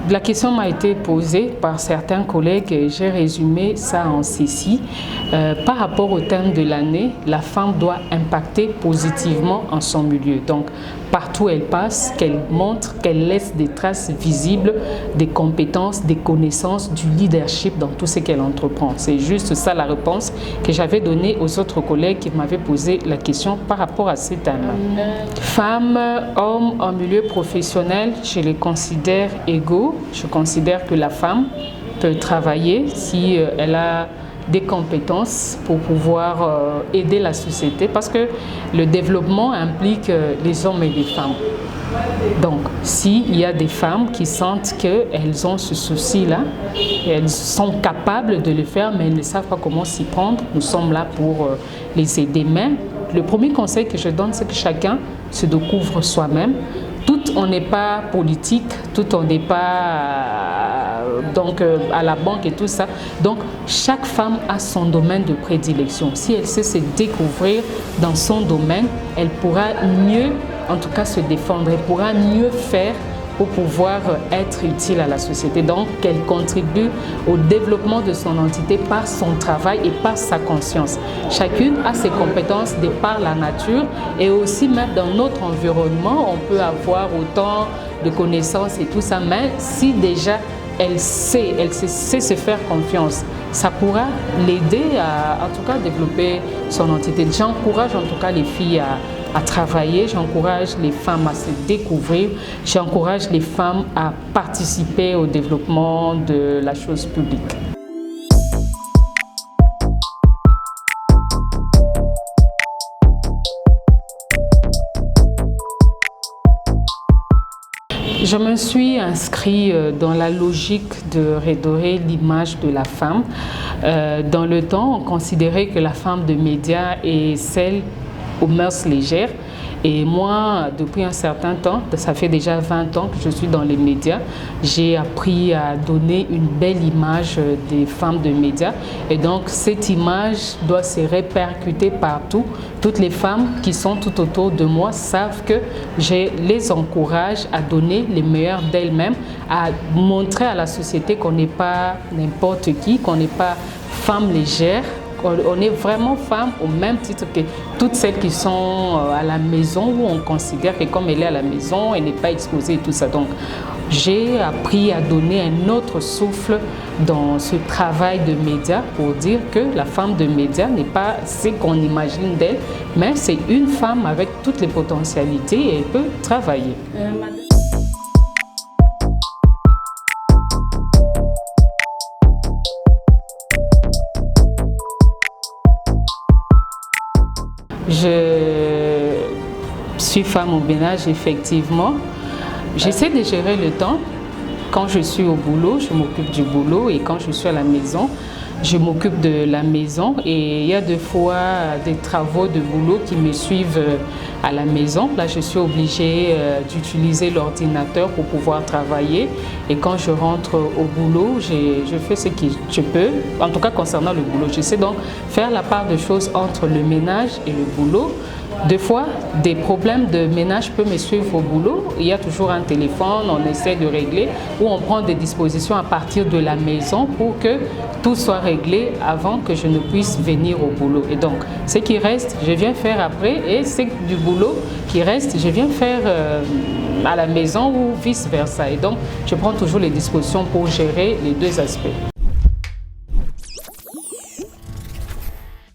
La question m'a été posée par certains collègues et j'ai résumé ça en ceci. Par rapport au thème de l'année, la femme doit impacter positivement en son milieu. Donc, partout où elle passe, qu'elle montre, qu'elle laisse des traces visibles, des compétences, des connaissances, du leadership dans tout ce qu'elle entreprend. C'est juste ça la réponse que j'avais donnée aux autres collègues qui m'avaient posé la question par rapport à ce thème. Femmes, hommes en milieu professionnel, je les considère égaux. Je considère que la femme peut travailler si elle a des compétences pour pouvoir aider la société parce que le développement implique les hommes et les femmes. Donc, s'il y a des femmes qui sentent qu'elles ont ce souci-là, elles sont capables de le faire, mais elles ne savent pas comment s'y prendre, nous sommes là pour les aider. Mais le premier conseil que je donne, c'est que chacun se découvre soi-même. Tout, on n'est pas politique, tout, on n'est pas à la banque et tout ça. Donc, chaque femme a son domaine de prédilection. Si elle sait se découvrir dans son domaine, elle pourra mieux, en tout cas, se défendre. Elle pourra mieux faire pour pouvoir être utile à la société. Donc, qu'elle contribue au développement de son entité par son travail et par sa conscience. Chacune a ses compétences de par la nature et aussi même dans notre environnement, on peut avoir autant de connaissances et tout ça, mais si déjà elle sait se faire confiance, ça pourra l'aider à, en tout cas, développer son entité. J'encourage en tout cas les filles à travailler, j'encourage les femmes à se découvrir, j'encourage les femmes à participer au développement de la chose publique. Je me suis inscrite dans la logique de redorer l'image de la femme. Dans le temps, on considérait que la femme de médias est celle aux mœurs légères. Et moi, depuis un certain temps, ça fait déjà 20 ans que je suis dans les médias, j'ai appris à donner une belle image des femmes de médias. Et donc, cette image doit se répercuter partout. Toutes les femmes qui sont tout autour de moi savent que je les encourage à donner le meilleur d'elles-mêmes, à montrer à la société qu'on n'est pas n'importe qui, qu'on n'est pas femme légère. On est vraiment femme au même titre que toutes celles qui sont à la maison où on considère que comme elle est à la maison, elle n'est pas exposée et tout ça. Donc, j'ai appris à donner un autre souffle dans ce travail de médias pour dire que la femme de médias n'est pas ce qu'on imagine d'elle, mais c'est une femme avec toutes les potentialités et elle peut travailler. Je suis femme au ménage, effectivement. J'essaie de gérer le temps. Quand je suis au boulot, je m'occupe du boulot et quand je suis à la maison, je m'occupe de la maison. Et il y a des fois des travaux de boulot qui me suivent à la maison. Là, je suis obligée d'utiliser l'ordinateur pour pouvoir travailler. Et quand je rentre au boulot, je fais ce que je peux, en tout cas concernant le boulot. J'essaie donc faire la part des choses entre le ménage et le boulot. Des fois, des problèmes de ménage peuvent me suivre au boulot. Il y a toujours un téléphone, on essaie de régler ou on prend des dispositions à partir de la maison pour que tout soit réglé avant que je ne puisse venir au boulot. Et donc, ce qui reste, je viens faire après et ce du boulot qui reste, je viens faire à la maison ou vice-versa. Et donc, je prends toujours les dispositions pour gérer les deux aspects.